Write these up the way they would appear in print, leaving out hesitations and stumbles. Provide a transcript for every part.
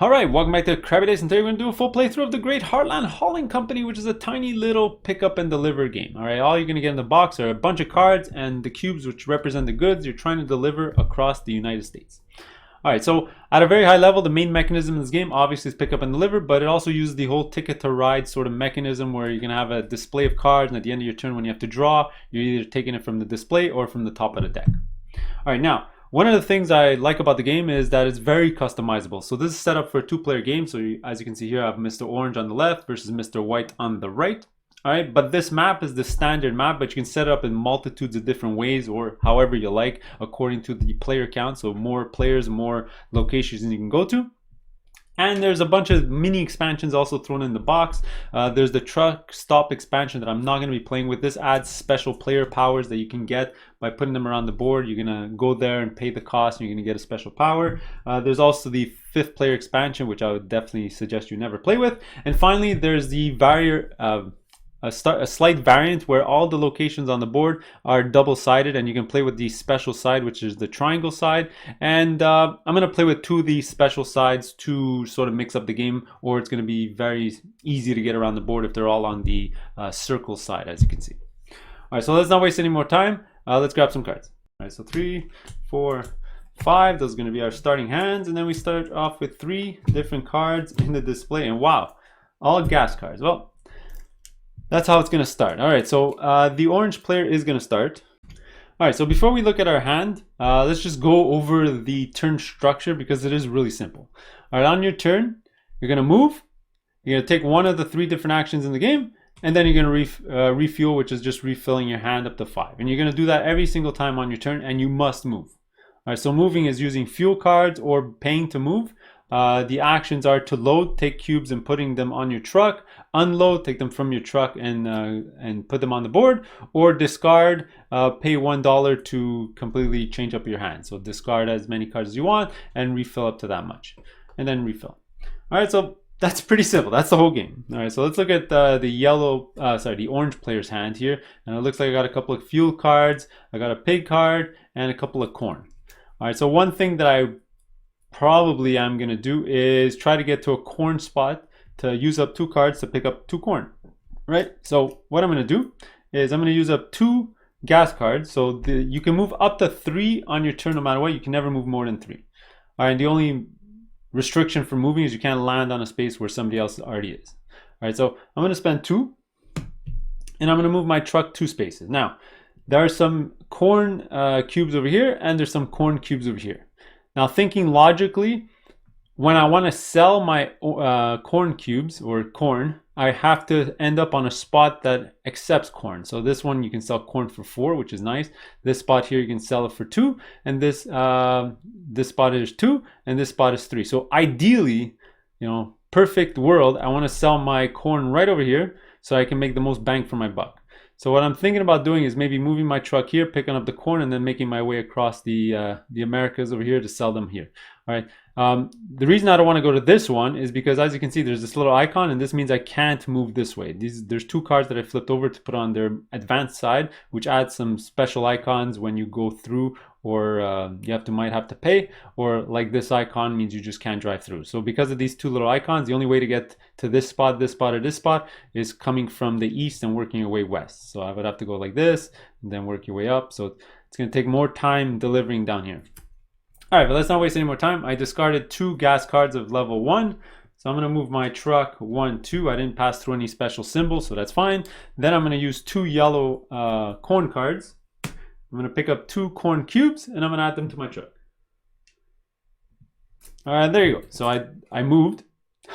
Alright, welcome back to Crabby Days, and today we're going to do a full playthrough of the Great Heartland Hauling Company, which is a tiny little pick up and deliver game. Alright, all you're going to get in the box are a bunch of cards and the cubes which represent the goods you're trying to deliver across the United States. Alright, so at a very high level, the main mechanism in this game obviously is pick up and deliver, but it also uses the whole ticket to ride sort of mechanism where you're going to have a display of cards, and at the end of your turn when you have to draw, you're either taking it from the display or from the top of the deck. Alright, now, one of the things I like about the game is that it's very customizable. So this is set up for a two-player game. So as you can see here, I have Mr. Orange on the left versus Mr. White on the right. All right, but this map is the standard map, but you can set it up in multitudes of different ways or however you like according to the player count. So more players, more locations you can go to. And there's a bunch of mini expansions also thrown in the box. There's the truck stop expansion that I'm not going to be playing with. This adds special player powers that you can get by putting them around the board. You're going to go there and pay the cost, and you're going to get a special power. There's also the 5th player expansion, which I would definitely suggest you never play with. And finally, there's the a slight variant where all the locations on the board are double-sided, and you can play with the special side, which is the triangle side. And I'm going to play with 2 of these special sides to sort of mix up the game, or it's going to be very easy to get around the board if they're all on the circle side, as you can see. All right, so let's not waste any more time. Let's grab some cards. All right, so 3, 4, 5. Those are going to be our starting hands, and then we start off with 3 different cards in the display. And wow, all gas cards. Well, that's how it's going to start. All right, so the orange player is going to start. All right, so before we look at our hand, let's just go over the turn structure because it is really simple. All right, on your turn, you're going to move. You're going to take one of the 3 different actions in the game, and then you're going to refuel, which is just refilling your hand up to 5. And you're going to do that every single time on your turn, and you must move. All right, so moving is using fuel cards or paying to move. The actions are to load, take cubes and putting them on your truck, unload, take them from your truck and put them on the board, or discard, pay $1 to completely change up your hand. So discard as many cards as you want and refill up to that much, and then refill. All right, so that's pretty simple. That's the whole game. All right, so let's look at the orange player's hand here, and it looks like I got a couple of fuel cards, I got a pig card, and a couple of corn. All right, so one thing that I'm going to do is try to get to a corn spot to use up 2 cards to pick up 2 corn, right? So what I'm going to do is I'm going to use up 2 gas cards. So you can move up to 3 on your turn no matter what. You can never move more than 3. All right, and the only restriction for moving is you can't land on a space where somebody else already is. All right, so I'm going to spend 2, and I'm going to move my truck 2 spaces. Now, there are some corn cubes over here, and there's some corn cubes over here. Now, thinking logically, when I want to sell my corn cubes or corn, I have to end up on a spot that accepts corn. So this one you can sell corn for 4, which is nice. This spot here you can sell it for 2, and this spot is 2, and this spot is 3. So ideally, perfect world, I want to sell my corn right over here so I can make the most bang for my buck. So what I'm thinking about doing is maybe moving my truck here, picking up the corn, and then making my way across the Americas over here to sell them here. All right. The reason I don't want to go to this one is because, as you can see, there's this little icon, and this means I can't move this way. There's 2 cards that I flipped over to put on their advanced side, which adds some special icons when you go through, or you might have to pay, or like this icon means you just can't drive through. So because of these 2 little icons, the only way to get to this spot, or this spot is coming from the east and working your way west. So I would have to go like this and then work your way up. So it's going to take more time delivering down here. All right, but let's not waste any more time. I discarded 2 gas cards of level 1. So I'm going to move my truck 1, 2. I didn't pass through any special symbols, so that's fine. Then I'm going to use 2 yellow corn cards. I'm going to pick up 2 corn cubes, and I'm going to add them to my truck. All right, there you go. So I moved.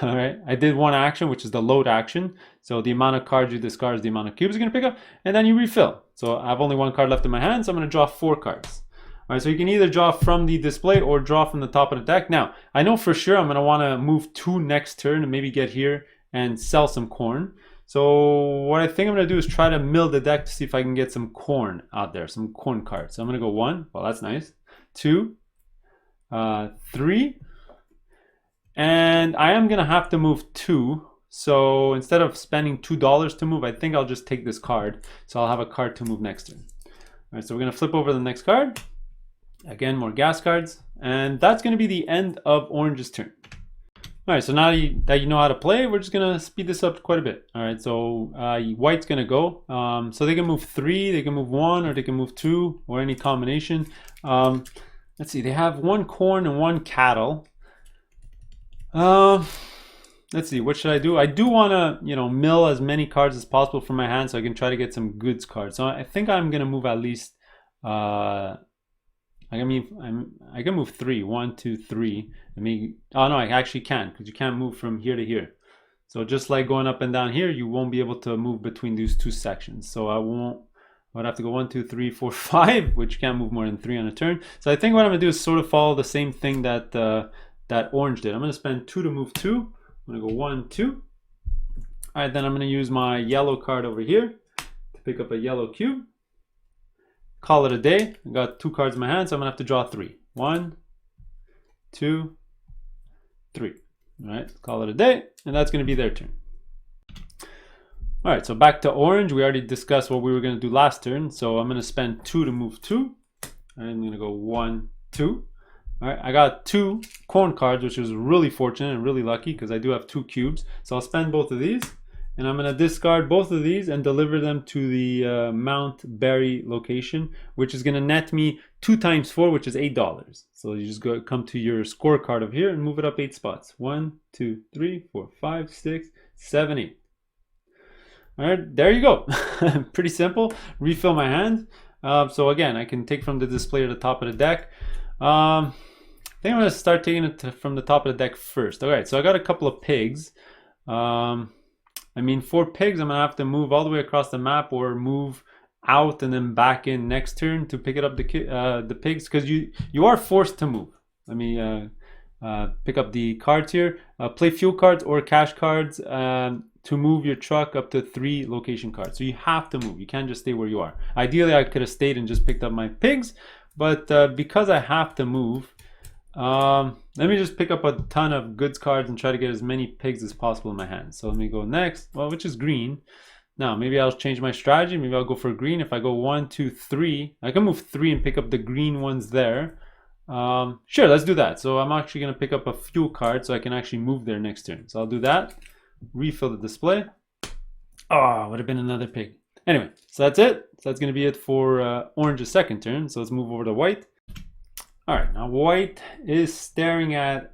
All right, I did one action, which is the load action. So the amount of cards you discard is the amount of cubes you're going to pick up, and then you refill. So I have only 1 card left in my hand, so I'm going to draw 4 cards. All right, so you can either draw from the display or draw from the top of the deck. Now, I know for sure I'm going to want to move 2 next turn and maybe get here and sell some corn. So what I think I'm going to do is try to mill the deck to see if I can get some corn out there, some corn cards. So I'm going to go 1. Well, that's nice. 2, 3. And I am going to have to move 2. So instead of spending $2 to move, I think I'll just take this card. So I'll have a card to move next turn. All right, so we're going to flip over the next card. Again, more gas cards. And that's going to be the end of Orange's turn. All right, so now that you know how to play, we're just gonna speed this up quite a bit. All right, so white's gonna go. So they can move 3, they can move 1, or they can move 2, or any combination. Let's see, they have 1 corn and 1 cattle. Let's see, what should I do? I do want to, mill as many cards as possible from my hand so I can try to get some goods cards. So I think I'm gonna move at least. I can move 3. 1, 2, 3. Oh no, I actually can't, because you can't move from here to here. So just like going up and down here, you won't be able to move between these 2 sections. So I'd have to go 1, 2, 3, 4, 5, which you can't move more than 3 on a turn. So I think what I'm gonna do is sort of follow the same thing that that orange did. I'm gonna spend 2 to move 2. I'm gonna go 1, 2. All right, then I'm gonna use my yellow card over here to pick up a yellow cube. Call it a day. I got 2 cards in my hand, so I'm gonna have to draw 3. 1, 2, 3. All right, call it a day, and that's gonna be their turn. All right, so back to orange. We already discussed what we were gonna do last turn, so I'm gonna spend 2 to move 2. I'm gonna go 1, 2. All right, I got 2 corn cards, which is really fortunate and really lucky because I do have 2 cubes. So I'll spend both of these. And I'm gonna discard both of these and deliver them to the Mount Berry location, which is gonna net me 2 times 4, which is $8. So you just come to your scorecard over here and move it up 8 spots. 1, 2, 3, 4, 5, 6, 7, 8. All right, there you go. Pretty simple. Refill my hand. So again, I can take from the display at the top of the deck. I think I'm gonna start taking it from the top of the deck first. All right, so I got a couple of pigs. For pigs, I'm gonna have to move all the way across the map or move out and then back in next turn to pick it up the pigs, because you are forced to move. Let me pick up the cards here. Play fuel cards or cash cards to move your truck up to 3 location cards. So you have to move. You can't just stay where you are. Ideally, I could have stayed and just picked up my pigs, but because I have to move, let me just pick up a ton of goods cards and try to get as many pigs as possible in my hand. So let me go next, which is green. Now maybe I'll change my strategy. Maybe I'll go for green. If I go 1, 2, 3, I can move 3 and pick up the green ones there. Sure, let's do that. So I'm actually going to pick up a fuel card so I can actually move there next turn. So I'll do that. Refill the display. Oh, would have been another pig. Anyway, so that's it. So that's going to be it for orange's second turn. So let's move over to white. All right, now white is staring at,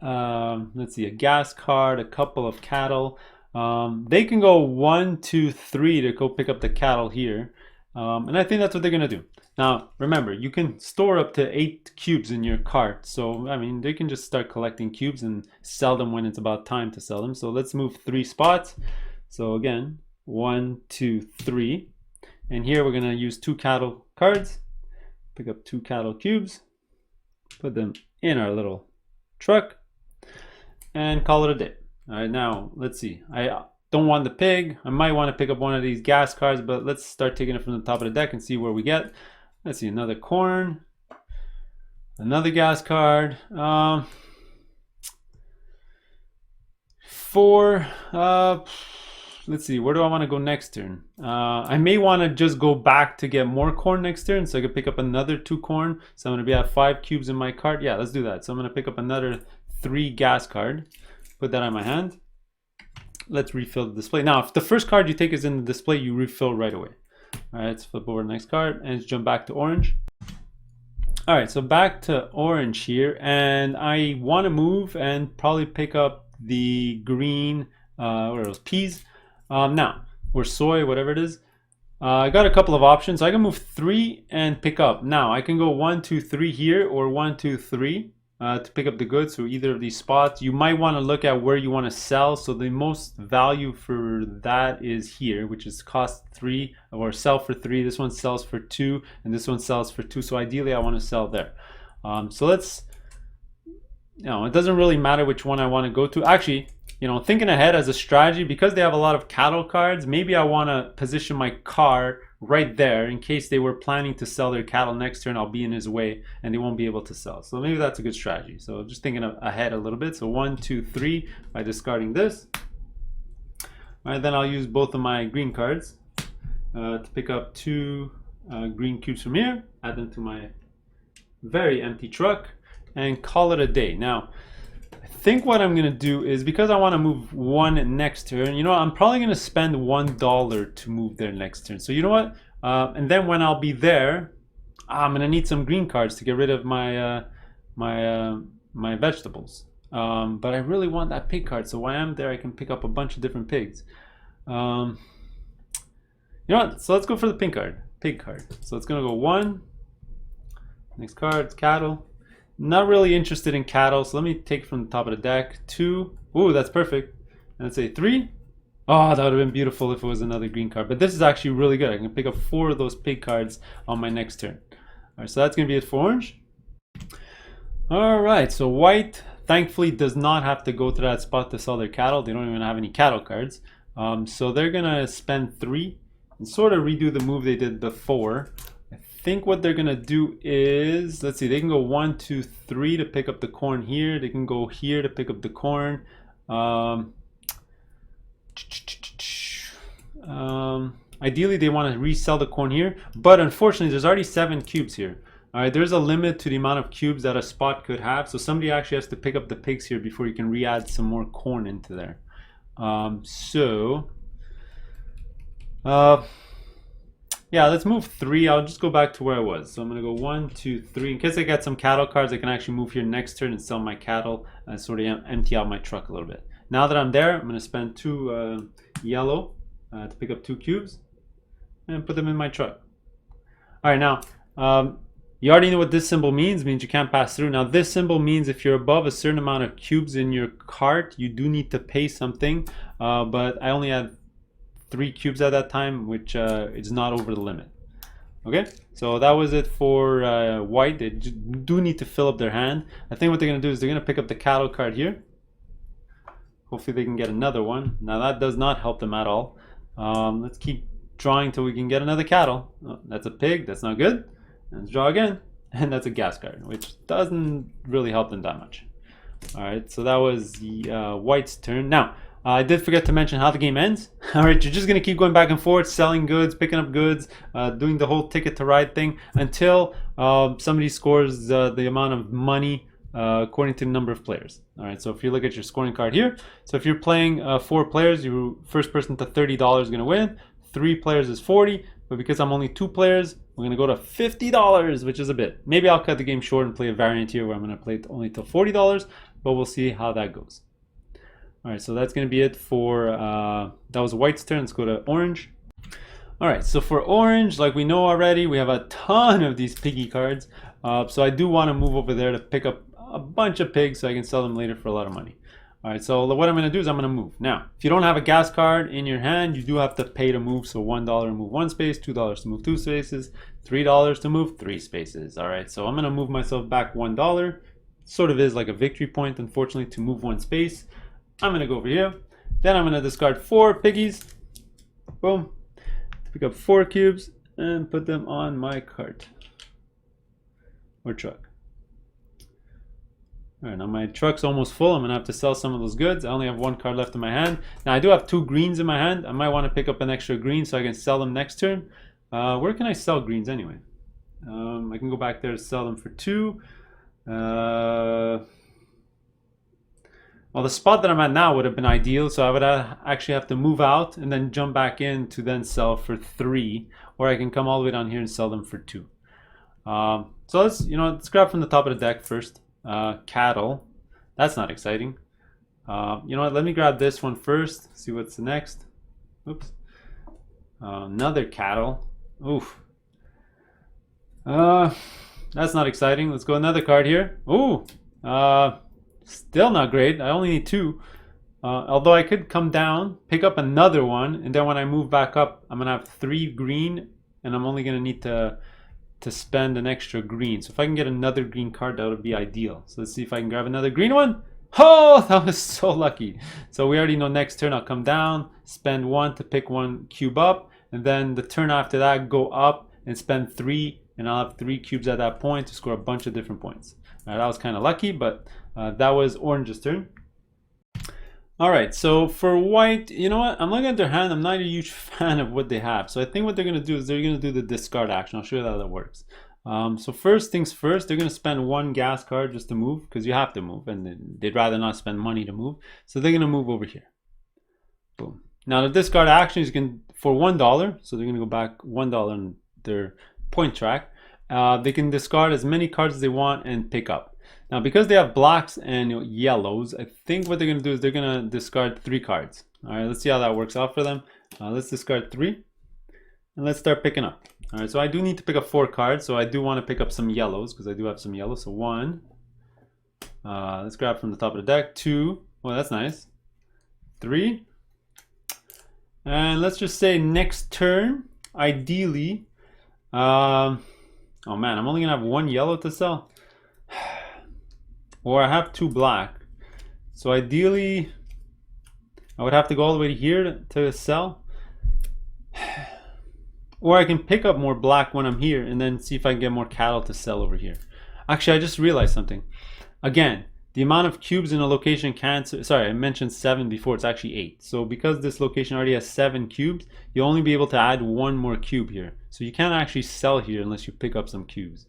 let's see, a gas card, a couple of cattle. They can go 1, 2, 3 to go pick up the cattle here. And I think that's what they're gonna do. Now, remember, you can store up to 8 cubes in your cart. So, they can just start collecting cubes and sell them when it's about time to sell them. So let's move 3 spots. So again, 1, 2, 3. And here we're gonna use 2 cattle cards, pick up 2 cattle cubes, put them in our little truck, and call it a day. All right, now let's see. I don't want the pig. I might want to pick up one of these gas cards, but let's start taking it from the top of the deck and see where we get. Let's see, another corn, another gas card, 4. Let's see, where do I want to go next turn? I may want to just go back to get more corn next turn, so I can pick up another 2 corn. So I'm going to be at 5 cubes in my cart. Yeah, let's do that. So I'm going to pick up another 3 gas card, put that on my hand. Let's refill the display. Now, if the first card you take is in the display, you refill right away. All right, let's flip over the next card and let's jump back to orange. All right, so back to orange here, and I want to move and probably pick up the green, what are those, peas? Now, or soy, whatever it is. I got a couple of options. I can move 3 and pick up. Now, I can go 1, 2, 3 here, or 1, 2, 3 to pick up the goods. So either of these spots. You might want to look at where you want to sell. So the most value for that is here, which is cost 3 or sell for 3. This one sells for 2, and this one sells for 2. So ideally, I want to sell there. So let's, it doesn't really matter which one I want to go to. Actually, thinking ahead as a strategy, because they have a lot of cattle cards, maybe I want to position my car right there in case they were planning to sell their cattle next turn. I'll be in his way and they won't be able to sell. So maybe that's a good strategy. So just thinking ahead a little bit. So 1, 2, 3 by discarding this. All right, then I'll use both of my green cards to pick up 2 green cubes from here, add them to my very empty truck, and call it a day. Now, I think what I'm gonna do is, because I want to move one next turn, you know what, I'm probably gonna spend $1 to move there next turn. So you know what? And then when I'll be there, I'm gonna need some green cards to get rid of my my vegetables. But I really want that pig card, so while I'm there, I can pick up a bunch of different pigs. You know what? So let's go for the pig card. So it's gonna go 1. Next card, cattle. Not really interested in cattle, so let me take from the top of the deck. 2. Ooh, that's perfect. And let's say 3. Oh, that would have been beautiful if it was another green card. But this is actually really good. I can pick up 4 of those pig cards on my next turn. All right, so that's going to be it for orange. All right, so white thankfully does not have to go to that spot to sell their cattle. They don't even have any cattle cards. So they're going to spend 3 and sort of redo the move they did before. I think what they're gonna do is, let's see, they can go 1, 2, 3 to pick up the corn here. They can go here to pick up the corn. Ideally they want to resell the corn here, but unfortunately there's already 7 cubes here. All right, there's a limit to the amount of cubes that a spot could have, so somebody actually has to pick up the pigs here before you can re-add some more corn into there. Yeah, let's move 3. I'll just go back to where I was. So I'm going to go 1, 2, 3. In case I get some cattle cards, I can actually move here next turn and sell my cattle and sort of empty out my truck a little bit. Now that I'm there, I'm going to spend 2 yellow to pick up 2 cubes and put them in my truck. All right, now you already know what this symbol means. It means you can't pass through. Now this symbol means if you're above a certain amount of cubes in your cart, you do need to pay something. But I only had 3 cubes at that time, which is not over the limit. Okay, so that was it for white. They do need to fill up their hand. I think what they're going to do is they're going to pick up the cattle card here. Hopefully they can get another one. Now that does not help them at all. Let's keep drawing till we can get another cattle. Oh, that's a pig. That's not good. Let's draw again. And that's a gas card, which doesn't really help them that much. All right, so that was the white's turn. Now, I did forget to mention how the game ends. All right, you're just going to keep going back and forth, selling goods, picking up goods, doing the whole ticket to ride thing until somebody scores the amount of money according to the number of players. All right, so if you look at your scoring card here, so if you're playing 4 players, you first person to $30 is going to win. 3 players is 40, but because I'm only 2 players, we're going to go to $50, which is a bit. Maybe I'll cut the game short and play a variant here where I'm going to play it only till $40, but we'll see how that goes. All right, so that's going to be it for, that was white's turn. Let's go to orange. All right, so for orange, like we know already, we have a ton of these piggy cards. So I do want to move over there to pick up a bunch of pigs so I can sell them later for a lot of money. All right, so what I'm going to do is I'm going to move. Now, if you don't have a gas card in your hand, you do have to pay to move. So $1 to move 1 space, $2 to move 2 spaces, $3 to move 3 spaces. All right, so I'm going to move myself back $1. Sort of is like a victory point, unfortunately, to move 1 space. I'm going to go over here. Then I'm going to discard 4 piggies. Boom. Pick up 4 cubes and put them on my cart or truck. All right, now my truck's almost full. I'm going to have to sell some of those goods. I only have 1 card left in my hand. Now I do have 2 greens in my hand. I might want to pick up an extra green so I can sell them next turn. Where can I sell greens anyway? I can go back there to sell them for 2. Well, the spot that I'm at now would have been ideal, so I would actually have to move out and then jump back in to then sell for 3, or I can come all the way down here and sell them for 2. So let's grab from the top of the deck first. Cattle, that's not exciting. You know what? Let me grab this one first. See what's the next. Oops. Another cattle. Oof. That's not exciting. Let's go another card here. Ooh. Still not great. I only need 2. Although I could come down, pick up another one, and then when I move back up, I'm going to have 3 green, and I'm only going to need to spend an extra green. So if I can get another green card, that would be ideal. So let's see if I can grab another green one. Oh, that was so lucky. So we already know next turn I'll come down, spend 1 to pick 1 cube up, and then the turn after that, go up and spend 3, and I'll have 3 cubes at that point to score a bunch of different points. That was kind of lucky, but that was orange's turn. All right, so for white, you know what? I'm looking at their hand. I'm not a huge fan of what they have. So I think what they're going to do is they're going to do the discard action. I'll show you how that works. So first things first, they're going to spend one gas card just to move, because you have to move, and they'd rather not spend money to move. So they're going to move over here. Boom. Now the discard actions can for $1, so they're going to go back $1 on their point track. They can discard as many cards as they want and pick up. Now because they have blacks and yellows, I think what they're going to do is they're going to discard 3 cards. All right, let's see how that works out for them. Let's discard 3 and let's start picking up. All right, so I do need to pick up 4 cards, so I do want to pick up some yellows because I do have some yellows. So 1, let's grab from the top of the deck. 2, well, that's nice. 3, and let's just say next turn, ideally, oh man, I'm only gonna have 1 yellow to sell, or I have 2 black. So ideally, I would have to go all the way to here to sell. Or I can pick up more black when I'm here and then see if I can get more cattle to sell over here. Actually, I just realized something. Again, the amount of cubes in a location can't... Sorry, I mentioned 7 before. It's actually 8. So because this location already has 7 cubes, you'll only be able to add 1 more cube here. So you can't actually sell here unless you pick up some cubes.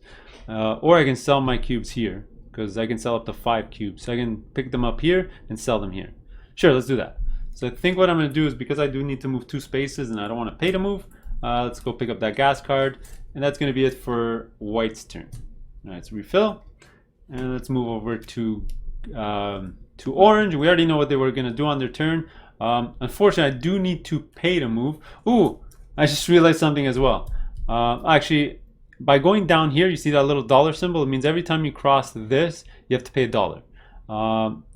Or I can sell my cubes here, because I can sell up to 5 cubes. So I can pick them up here and sell them here. Sure, let's do that. So I think what I'm going to do is, because I do need to move 2 spaces and I don't want to pay to move, let's go pick up that gas card, and that's going to be it for white's turn. All right, let's refill, and let's move over to orange. We already know what they were going to do on their turn. Unfortunately, I do need to pay to move. Ooh, I just realized something as well. Actually, by going down here, you see that little dollar symbol. It means every time you cross this, you have to pay $1.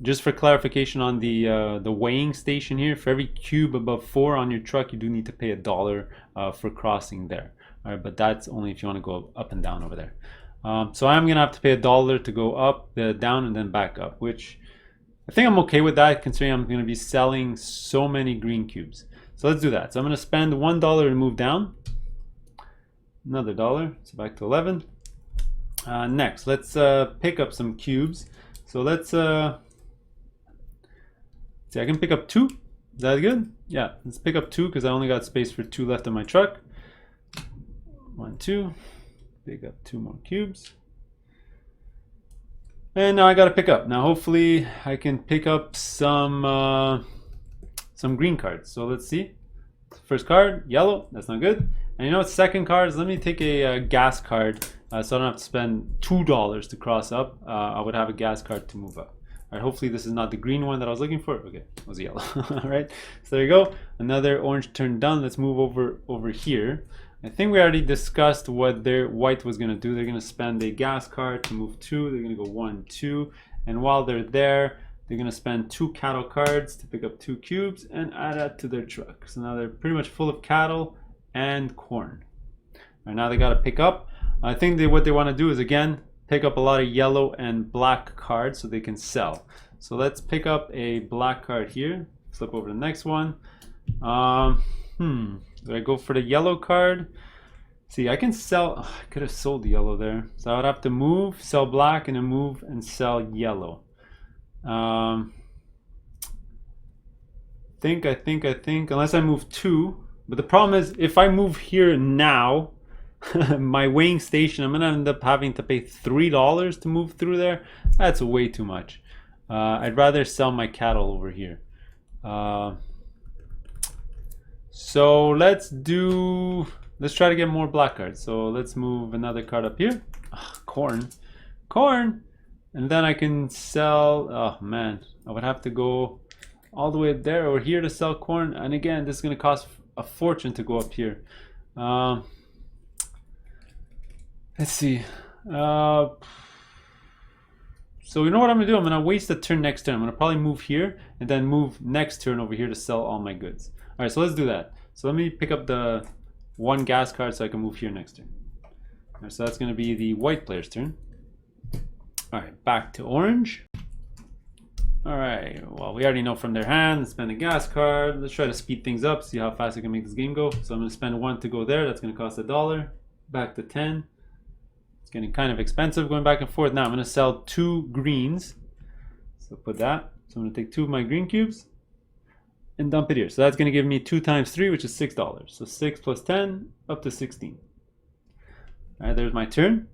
Just for clarification on the weighing station here, for every cube above 4 on your truck, you do need to pay $1 for crossing there. All right, but that's only if you want to go up and down over there. So I'm gonna have to pay $1 to go up, down, and then back up, which I think I'm okay with that, considering I'm gonna be selling so many green cubes. So let's do that. So I'm gonna spend $1 to move down, another $1, so back to 11. Next, let's pick up some cubes. So let's see, I can pick up 2. Is that good? Yeah, let's pick up 2 because I only got space for 2 left in my truck. 1, 2. Pick up 2 more cubes. And now I gotta pick up. Now hopefully I can pick up some green cards. So let's see. First card, yellow. That's not good. And you know what? Second card is, let me take a gas card. So I don't have to spend $2 to cross up. I would have a gas card to move up. All right, hopefully this is not the green one that I was looking for. Okay, it was yellow. All right, so there you go. Another orange turn done. Let's move over here. I think we already discussed what their white was gonna do. They're gonna spend a gas card to move 2. They're gonna go 1, 2. And while they're there, they're gonna spend 2 cattle cards to pick up 2 cubes and add that to their truck. So now they're pretty much full of cattle and corn. All right, now they gotta pick up. I think what they want to do is, again, pick up a lot of yellow and black cards so they can sell. So let's pick up a black card here. Flip over to the next one. Do I go for the yellow card? See, I can sell. Oh, I could have sold the yellow there. So I would have to move, sell black, and then move and sell yellow. I think, unless I move 2. But the problem is, if I move here now, my weighing station, I'm gonna end up having to pay $3 to move through there. That's way too much. I'd rather sell my cattle over here. So let's try to get more black cards. So let's move another card up here. Corn, and then I can sell. Oh man, I would have to go all the way there or here to sell corn. And again, this is gonna cost a fortune to go up here. Let's see. So you know what I'm gonna do? I'm gonna waste a turn next turn. I'm gonna probably move here and then move next turn over here to sell all my goods. All right, so let's do that. So let me pick up the 1 gas card so I can move here next turn. All right, so that's gonna be the white player's turn. All right, back to orange. All right, well, we already know from their hand, spend a gas card. Let's try to speed things up, see how fast I can make this game go. So I'm gonna spend 1 to go there. That's gonna cost $1. Back to 10. Getting kind of expensive going back and forth. Now I'm going to sell 2 greens. So put that. So I'm going to take 2 of my green cubes and dump it here. So that's going to give me 2 times 3, which is $6. So 6 plus 10, up to 16. All right, there's my turn.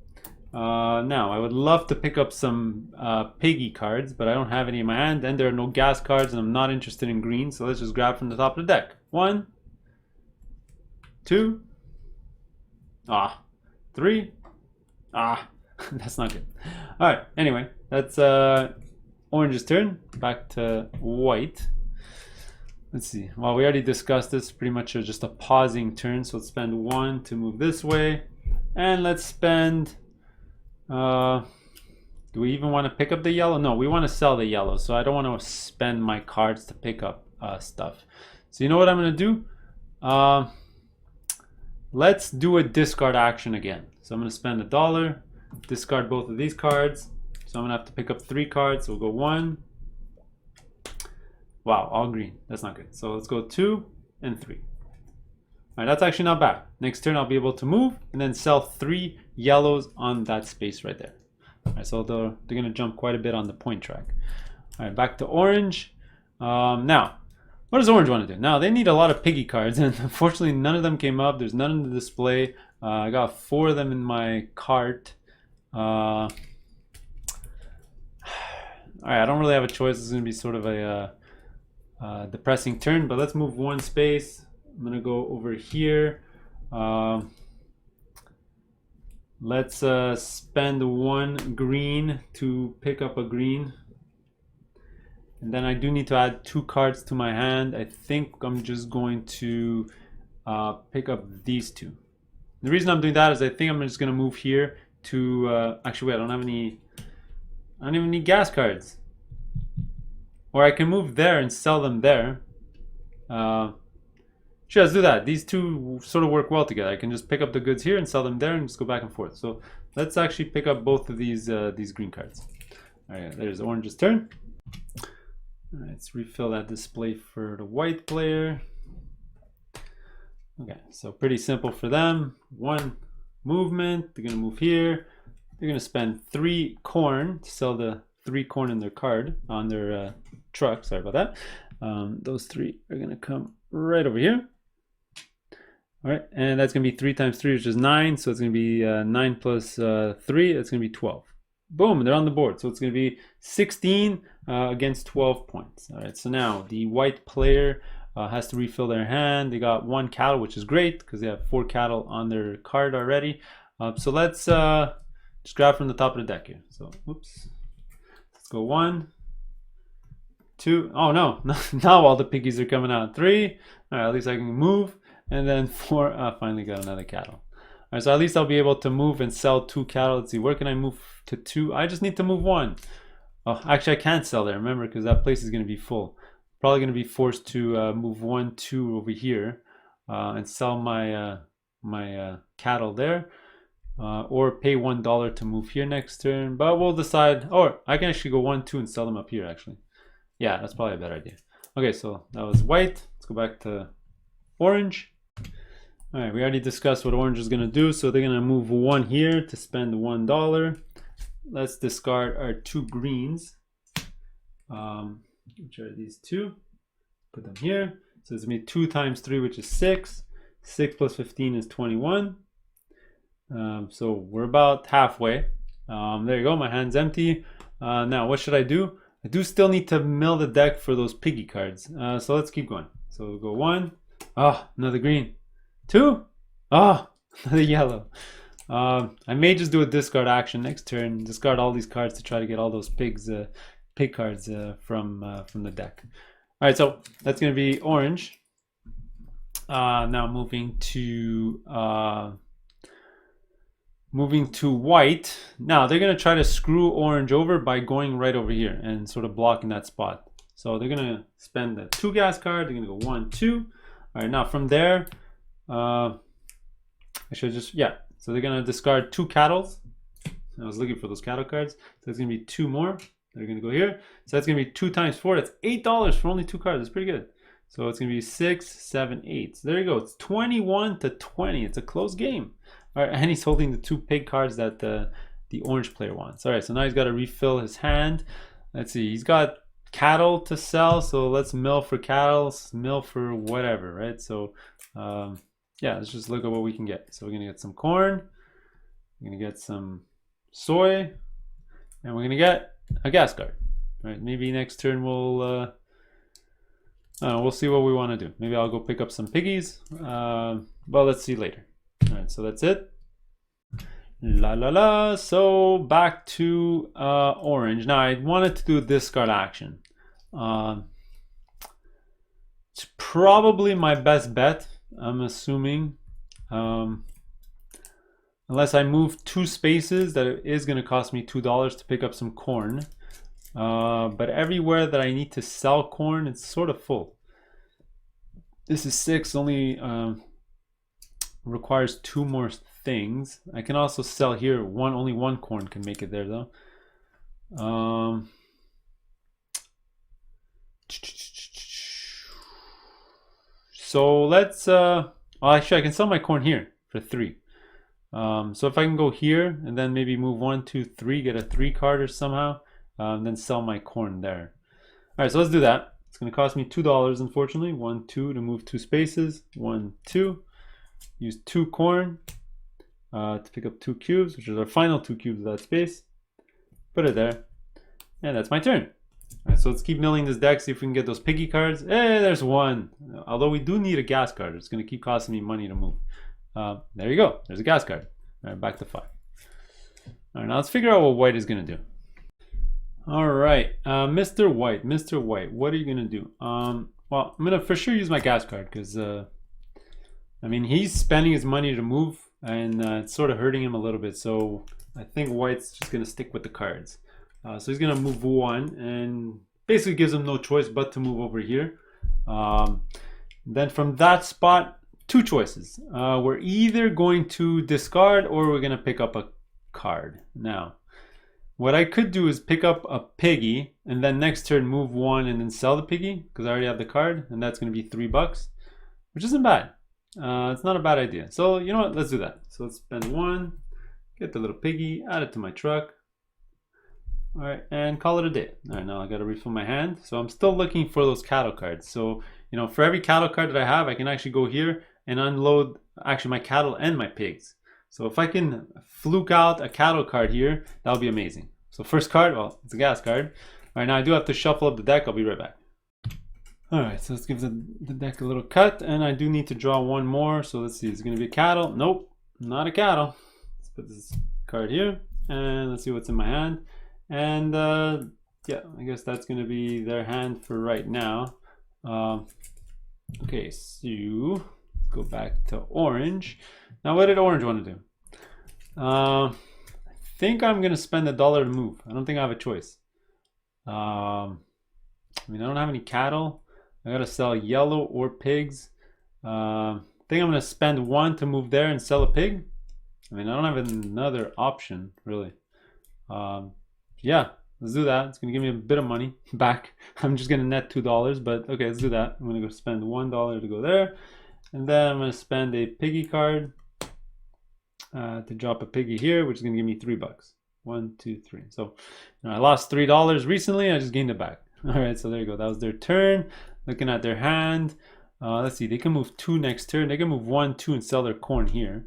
Now, I would love to pick up some piggy cards, but I don't have any in my hand, and there are no gas cards, and I'm not interested in green, so let's just grab from the top of the deck. 1, 2, 3, that's not good. All right, anyway, that's orange's turn. Back to white. Let's see. Well, we already discussed this. Pretty much just a pausing turn. So let's spend 1 to move this way. And let's spend... do we even want to pick up the yellow? No, we want to sell the yellow. So I don't want to spend my cards to pick up stuff. So you know what I'm going to do? Let's do a discard action again. So I'm going to spend $1. Discard both of these cards. So I'm going to have to pick up 3 cards. So we'll go 1. Wow, all green. That's not good. So let's go 2 and 3. All right, that's actually not bad. Next turn, I'll be able to move and then sell 3 yellows on that space right there. All right, so they're going to jump quite a bit on the point track. All right, back to orange. Now, what does orange want to do? Now, they need a lot of piggy cards, and unfortunately, none of them came up. There's none in the display. I got 4 of them in my cart. All right, I don't really have a choice. This is going to be sort of a... depressing turn, but let's move 1 space. I'm gonna go over here. Let's spend 1 green to pick up a green, and then I do need to add 2 cards to my hand. I think I'm just going to pick up these 2. The reason I'm doing that is I think I'm just gonna move here to actually wait, I don't even need gas cards. Or I can move there and sell them there. Sure, let's do that. These 2 sort of work well together. I can just pick up the goods here and sell them there and just go back and forth. So let's actually pick up both of these green cards. All right, there's orange's turn. All right, let's refill that display for the white player. Okay, so pretty simple for them. 1 movement. They're gonna move here. They're gonna spend 3 corn to sell the 3 corn in their card on their truck. Sorry about that. Those 3 are gonna come right over here. All right, and that's gonna be 3 times 3, which is 9. So it's gonna be 9 plus 3. That's gonna be 12. Boom, they're on the board. So it's gonna be 16 against 12 points. All right, so now the white player has to refill their hand. They got 1 cattle, which is great because they have 4 cattle on their card already. So let's just grab from the top of the deck here. So, oops. Let's go 1, 2. Oh no, now all the piggies are coming out. 3. All right, at least I can move. And then 4. Finally got another cattle. All right, so at least I'll be able to move and sell 2 cattle. Let's see, where can I move to 2? I just need to move 1. Oh, actually, I can't sell there, remember, because that place is going to be full. Probably going to be forced to move 1, 2 over here and sell my cattle there. Or pay $1 to move here next turn, but we'll decide. Or I can actually go 1, 2 and sell them up here actually. Yeah, that's probably a better idea. Okay, so that was white. Let's go back to orange. All right, we already discussed what orange is gonna do. So they're gonna move 1 here to spend $1. Let's discard our 2 greens, which are these 2. Put them here. So it's gonna be 2 times 3, which is 6. 6 plus 15 is 21. So we're about halfway. There you go, my hand's empty. Now what should I do? I do still need to mill the deck for those piggy cards. So let's keep going. So we'll go 1. Another green. 2. Another yellow. I may just do a discard action next turn. Discard all these cards to try to get all those pig cards from the deck. All right, so that's gonna be orange. Now moving to white. Now they're gonna try to screw orange over by going right over here and sort of blocking that spot. So they're gonna spend the 2 gas card. They're gonna go 1, 2. All right, now from there, I should just, yeah. So they're gonna discard 2 cattles. I was looking for those cattle cards. So it's gonna be 2 more. They're gonna go here. So that's gonna be 2 times 4. That's $8 for only 2 cards. That's pretty good. So it's gonna be 6, 7, 8. So there you go. It's 21 to 20. It's a close game. All right, and he's holding the 2 pig cards that the orange player wants. All right, so now he's got to refill his hand. Let's see, he's got cattle to sell, so let's mill for cattle, mill for whatever, right? So yeah, let's just look at what we can get. So we're gonna get some corn, We're gonna get some soy, and we're gonna get a gas card. All right, maybe next turn we'll see what we want to do. Maybe I'll go pick up some piggies. Well, let's see later. All right, so that's it. La la la. So back to orange. Now I wanted to do a discard action. It's probably my best bet, I'm assuming. Unless I move 2 spaces, that it is going to cost me $2 to pick up some corn. But everywhere that I need to sell corn, it's sort of full. This is 6, only requires 2 more things. I can also sell here. Only one corn can make it there though. So let's well, actually I can sell my corn here for 3. So if I can go here and then maybe move 1, 2, 3, get a 3 card or somehow, then sell my corn there. All right, so let's do that. It's going to cost me $2, unfortunately. 1, 2 to move 2 spaces. 1, 2. Use 2 corn to pick up 2 cubes, which is our final 2 cubes of that space. Put it there, and that's my turn. All right, so let's keep milling this deck, see if we can get those piggy cards. Hey, there's 1. Although we do need a gas card, it's going to keep costing me money to move. There you go. There's a gas card. All right, back to 5. All right, now let's figure out what white is going to do. All right, Mr. White, what are you going to do? Well, I'm going to for sure use my gas card because, I mean, he's spending his money to move and it's sort of hurting him a little bit. So I think white's just going to stick with the cards. So he's going to move 1 and basically gives him no choice but to move over here. Then from that spot, 2 choices. We're either going to discard or we're going to pick up a card. Now, what I could do is pick up a piggy and then next turn move 1 and then sell the piggy because I already have the card, and that's going to be $3, which isn't bad. It's not a bad idea. So you know what? Let's do that. So let's spend 1, get the little piggy, add it to my truck. All right, and call it a day. All right, now I got to refill my hand. So I'm still looking for those cattle cards. So, you know, for every cattle card that I have, I can actually go here and unload actually my cattle and my pigs. So if I can fluke out a cattle card here, that'll be amazing. So first card, well, it's a gas card. All right, now I do have to shuffle up the deck. I'll be right back. All right, so let's give the deck a little cut, and I do need to draw 1 more. So let's see, it's going to be a cattle. Nope, not a cattle. Let's put this card here, and let's see what's in my hand. And yeah, I guess that's going to be their hand for right now. Okay, so let's go back to orange. Now, what did orange want to do? I think I'm going to spend $1 to move. I don't think I have a choice. I mean, I don't have any cattle. I got to sell yellow or pigs. I think I'm going to spend 1 to move there and sell a pig. I mean, I don't have another option, really. Yeah, let's do that. It's going to give me a bit of money back. I'm just going to net $2, but okay, let's do that. I'm going to go spend $1 to go there. And then I'm going to spend a piggy card to drop a piggy here, which is going to give me $3. 1, 2, 3. So you know, I lost $3 recently. I just gained it back. All right, so there you go. That was their turn. Looking at their hand. Let's see. They can move 2 next turn. They can move 1, 2 and sell their corn here.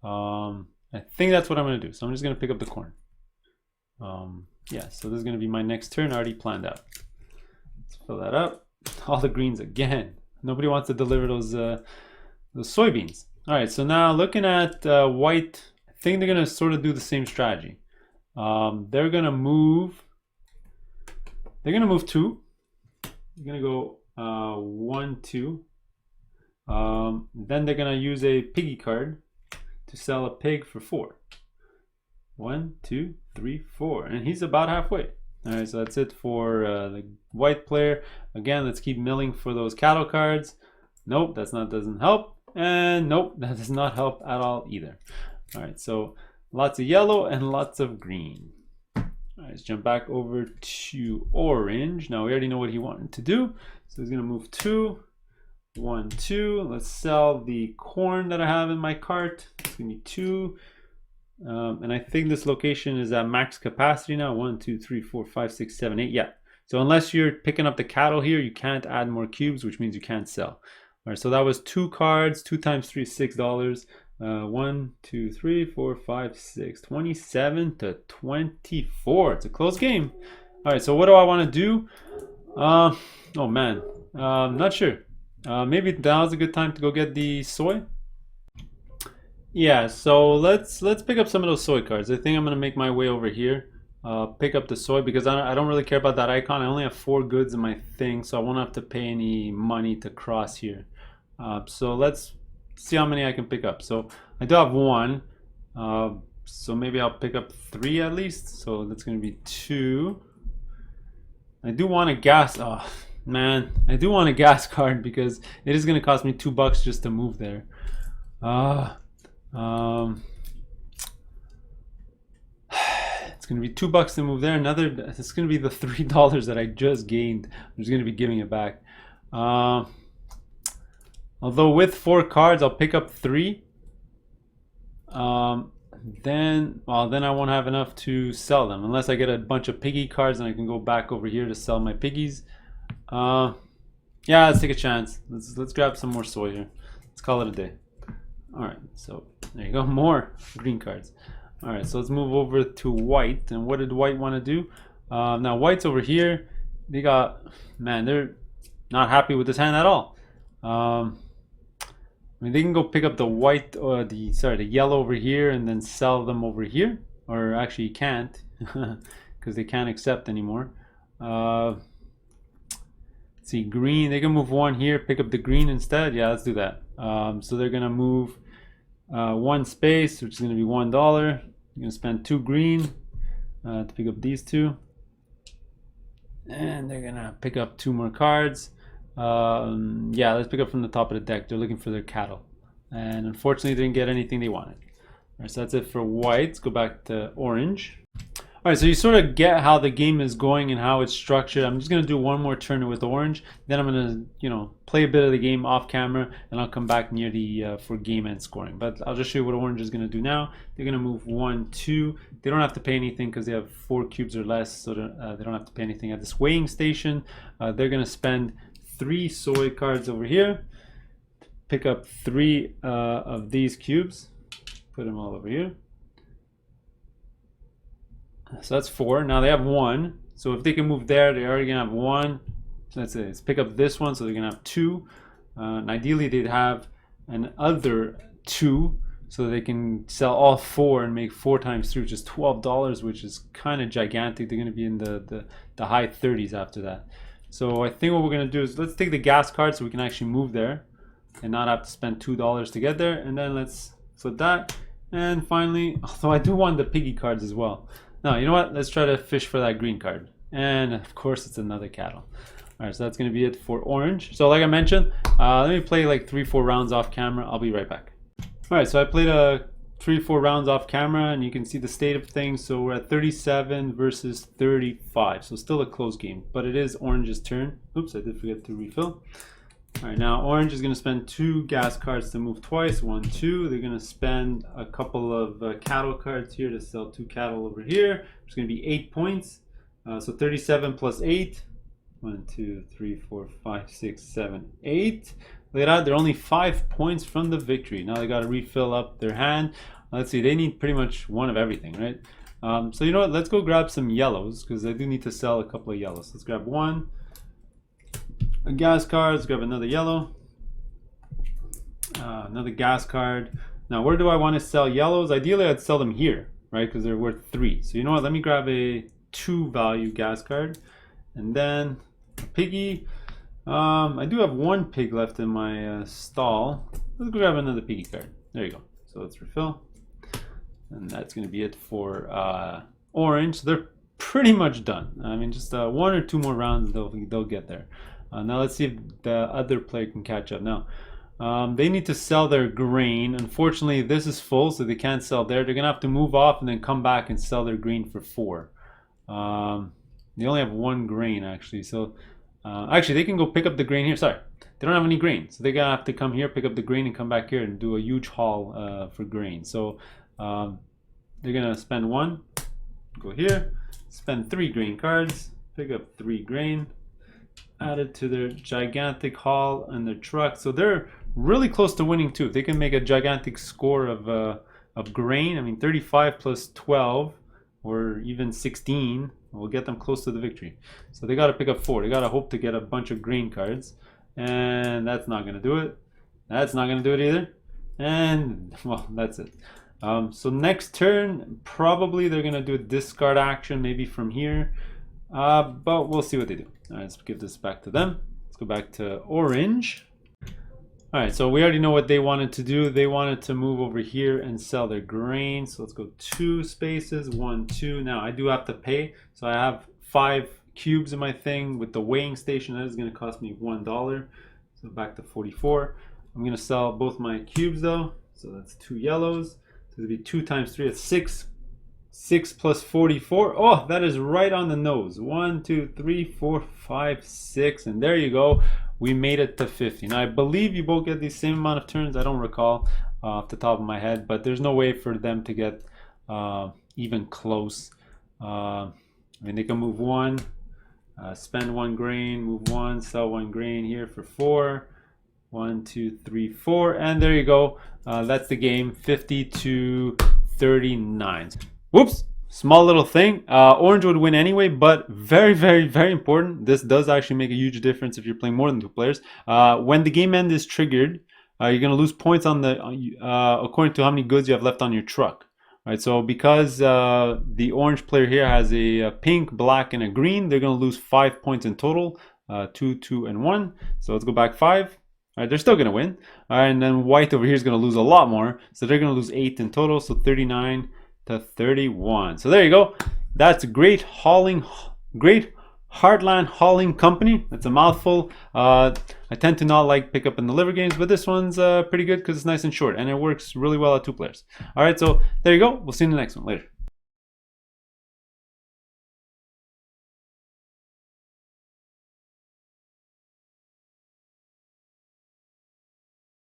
I think that's what I'm going to do. So I'm just going to pick up the corn. Yeah, so this is going to be my next turn already planned out. Let's fill that up. All the greens again. Nobody wants to deliver those soybeans. All right, so now looking at white, I think they're going to sort of do the same strategy. They're going to move 2. They're going to go 1, 2. Then they're going to use a piggy card to sell a pig for 4. 1, 2, 3, 4, and he's about halfway. All right, so that's it for the white player. Again, let's keep milling for those cattle cards. Nope, doesn't help, and nope, that does not help at all either. All right, so lots of yellow and lots of green. All right, let's jump back over to orange. Now we already know what he wanted to do, so he's gonna move 2, 1, 2. Let's sell the corn that I have in my cart. It's gonna be 2. And I think this location is at max capacity now. 1, 2, 3, 4, 5, 6, 7, 8. Yeah. So unless you're picking up the cattle here, you can't add more cubes, which means you can't sell. All right. So that was 2 cards. 2 times 3 is $6. 1, 2, 3, 4, 5, 6, 27 to 24. It's a close game. All right, so what do I want to do? Oh man, not sure. Maybe now's a good time to go get the soy. Yeah, so let's pick up some of those soy cards. I think I'm gonna make my way over here. Pick up the soy because I don't really care about that icon. I only have 4 goods in my thing, so I won't have to pay any money to cross here. So let's see how many I can pick up. So I do have 1. So maybe I'll pick up 3 at least. So that's gonna be 2. I do want a gas. Oh man, I do want a gas card because it is gonna cost me $2 just to move there. It's gonna be $2 to move there. It's gonna be the $3 that I just gained. I'm just gonna be giving it back. Although with 4 cards, I'll pick up 3. Then I won't have enough to sell them unless I get a bunch of piggy cards and I can go back over here to sell my piggies. Yeah, let's take a chance. Let's grab some more soy here. Let's call it a day. All right, so there you go, more green cards. All right, so let's move over to white. And what did white want to do? Now white's over here. They got, man, they're not happy with this hand at all. I mean, they can go pick up the white or the yellow over here and then sell them over here. Or actually, you can't because they can't accept anymore. Let's see, green. They can move 1 here, pick up the green instead. Yeah, let's do that. So they're gonna move 1 space, which is gonna be $1. You're gonna spend 2 green to pick up these 2, and they're gonna pick up 2 more cards. Yeah, let's pick up from the top of the deck. They're looking for their cattle, and unfortunately, they didn't get anything they wanted. All right, so that's it for white. Let's go back to orange. All right, so you sort of get how the game is going and how it's structured. I'm just gonna do 1 more turn with orange. Then I'm gonna, play a bit of the game off camera, and I'll come back near the for game end scoring. But I'll just show you what orange is gonna do now. They're gonna move 1, 2. They don't have to pay anything because they have 4 cubes or less, so they don't have to pay anything at this weighing station. They're gonna spend 3 soy cards over here. Pick up 3 of these cubes. Put them all over here. So that's 4. Now they have 1. So if they can move there, they're already gonna have 1. So that's it. Let's pick up this one, so they're gonna have 2. And ideally, they'd have another 2, so they can sell all 4 and make 4 times 3, which is $12, which is kind of gigantic. They're gonna be in the high 30s after that. So I think what we're gonna do is let's take the gas card so we can actually move there and not have to spend $2 to get there. And then let's flip that. And finally, although I do want the piggy cards as well. No, you know what? Let's try to fish for that green card. And of course, it's another cattle. All right, so that's going to be it for orange. So like I mentioned, let me play like 3-4 rounds off camera. I'll be right back. All right, so I played 3-4 rounds off camera, and you can see the state of things. So we're at 37 versus 35. So still a close game, but it is orange's turn. Oops, I did forget to refill. All right, now orange is going to spend 2 gas cards to move twice. 1, 2. They're going to spend a couple of cattle cards here to sell 2 cattle over here. It's going to be 8 points. So 37 plus 8. 1, 2, 3, 4, 5, 6, 7, 8. Look at that. They're only 5 points from the victory. Now they got to refill up their hand. Let's see. They need pretty much 1 of everything, right? So you know what? Let's go grab some yellows because I do need to sell a couple of yellows. Let's grab 1. A gas card. Let's grab another yellow. Another gas card. Now, where do I want to sell yellows? Ideally, I'd sell them here, right? Because they're worth 3. So you know what? Let me grab a 2 value gas card, and then a piggy. I do have 1 pig left in my stall. Let's grab another piggy card. There you go. So let's refill, and that's going to be it for orange. So they're pretty much done. I mean, just 1 or 2 more rounds, they'll get there. Now let's see if the other player can catch up. Now they need to sell their grain. Unfortunately, this is full, so they can't sell there. They're gonna have to move off and then come back and sell their grain for 4. They only have 1 grain actually, so actually they can go pick up the grain here. Sorry, they don't have any grain, so they're gonna have to come here, pick up the grain, and come back here and do a huge haul for grain. So they're gonna spend 1, go here, spend 3 grain cards, pick up 3 grain, add it to their gigantic haul and their truck. So they're really close to winning too. If they can make a gigantic score of grain, I mean 35 plus 12 or even 16 will get them close to the victory. So they got to pick up 4. They got to hope to get a bunch of grain cards, and that's not going to do it. That's not going to do it either. And well, that's it. So next turn, probably they're going to do a discard action, maybe from here. But we'll see what they do. All right, let's give this back to them. Let's go back to orange. All right, so we already know what they wanted to do. They wanted to move over here and sell their grain. So let's go 2 spaces, 1, 2. Now I do have to pay. So I have 5 cubes in my thing with the weighing station. That is going to cost me $1. So back to 44. I'm going to sell both my cubes though. So that's 2 yellows. So it'll be 2 times 3. That's 6. 6 plus 44. Oh, that is right on the nose. 1, 2, 3, 4, 5, 6. And there you go. We made it to 50. Now, I believe you both get the same amount of turns. I don't recall off the top of my head, but there's no way for them to get even close. I mean, they can move 1, spend 1 grain, move 1, sell 1 grain here for 4. 1, 2, 3, 4. And there you go. That's the game. 50 to 39. Whoops. Small little thing. Orange would win anyway, but very, very, very important. This does actually make a huge difference if you're playing more than 2 players. When the game end is triggered, you're going to lose points on the according to how many goods you have left on your truck. Right. So because the orange player here has a pink, black, and a green, they're going to lose 5 points in total. 2, 2, and 1. So let's go back 5. All right, they're still going to win. All right, and then white over here is going to lose a lot more. So they're going to lose 8 in total. So 39 to 31. So there you go. That's Great Heartland Hauling Company. That's a mouthful. I tend to not like pick up and deliver games, but this one's pretty good because it's nice and short and it works really well at 2 players. All right, so there you go. We'll see you in the next one later.